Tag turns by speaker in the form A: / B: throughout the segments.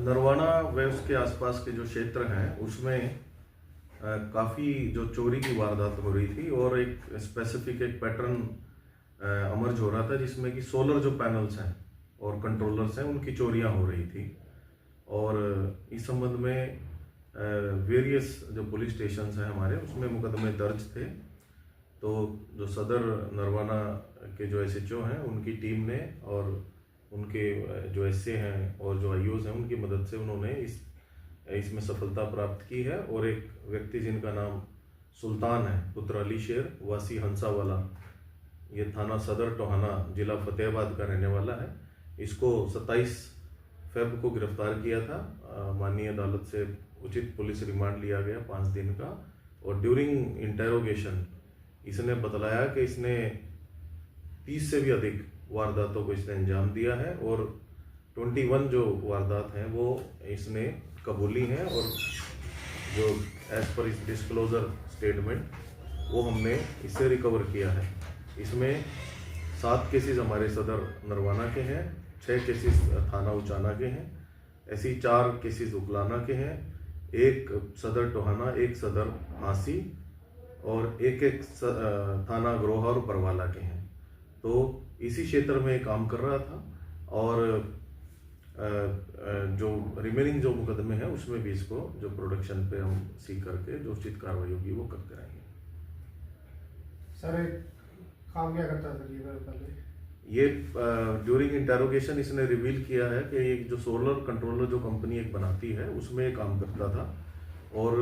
A: नरवाना व उसके आसपास के जो क्षेत्र हैं उसमें काफ़ी जो चोरी की वारदात हो रही थी और एक स्पेसिफिक एक पैटर्न अमर्ज हो रहा था जिसमें कि सोलर जो पैनल्स हैं और कंट्रोलर्स हैं उनकी चोरियां हो रही थी। और इस संबंध में वेरियस जो पुलिस स्टेशंस हैं हमारे उसमें मुकदमे दर्ज थे। तो जो सदर नरवाना के जो एसएचओ हैं उनकी टीम ने और उनके जो एसए हैं और जो आईओज हैं उनकी मदद से उन्होंने इसमें सफलता प्राप्त की है। और एक व्यक्ति जिनका नाम सुल्तान है, पुत्र अली शेर वासी हंसावाला, ये थाना सदर टोहाना जिला फतेहाबाद का रहने वाला है। इसको 27 फेब को गिरफ्तार किया था। माननीय अदालत से उचित पुलिस रिमांड लिया गया 5 दिन का। और ड्यूरिंग इंटेरोगेशन इसने बतलाया कि इसने 30 से भी अधिक वारदातों को इसने अंजाम दिया है और 21 जो वारदात हैं वो इसने कबूली हैं। और जो एज पर इस डिस्क्लोजर स्टेटमेंट वो हमने इससे रिकवर किया है। इसमें 7 केसेस हमारे सदर नरवाना के हैं, 6 केसेस थाना उचाना के हैं, ऐसी 4 केसेस उकलाना के हैं, 1 सदर टोहाना, 1 सदर हांसी और एक थाना ग्रोहा और बरवाला के हैं। तो इसी क्षेत्र में काम कर रहा था और जो रिमेनिंग जो मुकदमे हैं उसमें भी इसको जो प्रोडक्शन पे हम सीख करके जो उचित कार्रवाई होगी वो करते रहेंगे।
B: सर काम क्या करता था ये पहले?
A: ये ड्यूरिंग इंटेरोगेशन इसने रिवील किया है कि एक जो सोलर कंट्रोलर जो कंपनी एक बनाती है उसमें काम करता था। और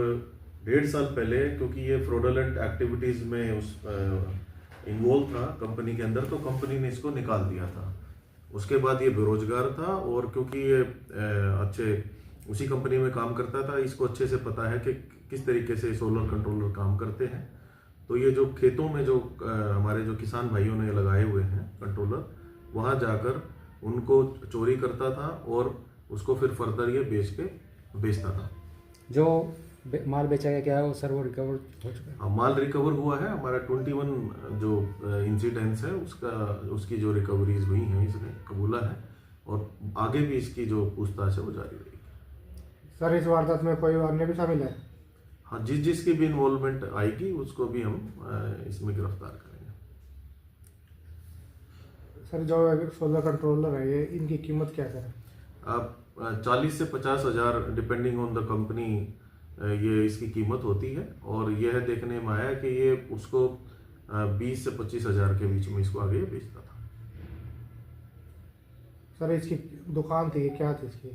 A: 1.5 साल पहले क्योंकि ये फ्रॉडुलेंट एक्टिविटीज़ में उस इन्वॉल्व था कंपनी के अंदर, तो कंपनी ने इसको निकाल दिया था। उसके बाद ये बेरोजगार था और क्योंकि ये अच्छे उसी कंपनी में काम करता था, इसको अच्छे से पता है कि किस तरीके से सोलर कंट्रोलर काम करते हैं। तो ये जो खेतों में जो हमारे जो किसान भाइयों ने लगाए हुए हैं कंट्रोलर, वहाँ जाकर उनको चोरी करता था और उसको फिर फर्दर ये बेचता था।
C: जो माल बेचा गया क्या है वो सर वो रिकवर हो चुका है?
A: हाँ, माल रिकवर हुआ है हमारा। 21 जो इंसिडेंट्स है उसकी जो रिकवरीज हुई हैं इसने कबूला है और आगे भी इसकी जो पूछताछ है वो जारी रहेगी।
B: सर इस वारदात में कोई अन्य भी शामिल है?
A: हाँ, जिसकी भी इन्वॉल्वमेंट आएगी उसको भी हम इसमें गिरफ्तार करेंगे।
B: सर जो सोलर कंट्रोलर है ये इनकी कीमत क्या है?
A: अब 40 से 50 हज़ार डिपेंडिंग ऑन द कंपनी ये इसकी कीमत होती है। और यह देखने में आया कि ये उसको 20 से 25 हज़ार के बीच में इसको आगे बेचता था।
B: सर इसकी दुकान थी, क्या थी इसकी?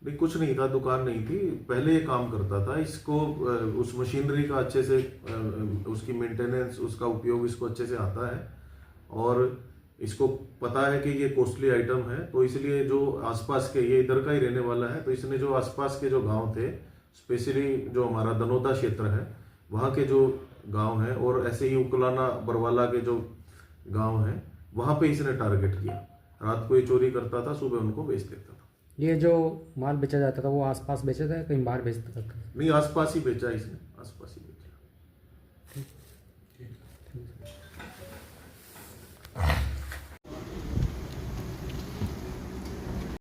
A: नहीं, कुछ नहीं था, दुकान नहीं थी, पहले ये काम करता था। इसको उस मशीनरी का अच्छे से उसकी मेंटेनेंस, उसका उपयोग इसको अच्छे से आता है और इसको पता है कि ये कॉस्टली आइटम है। तो इसलिए जो आसपास के, ये इधर का ही रहने वाला है, तो इसने जो आसपास के जो गांव थे, स्पेशली जो हमारा दनोदा क्षेत्र है वहाँ के जो गांव हैं और ऐसे ही उकलाना बरवाला के जो गांव हैं वहाँ पे इसने टारगेट किया। रात को ये चोरी करता था, सुबह उनको बेच देता था।
C: ये जो माल बेचा जाता था वो आसपास बेचा था, कहीं बाहर बेचता था?
A: नहीं, आसपास ही बेचा इसने, आसपास ही।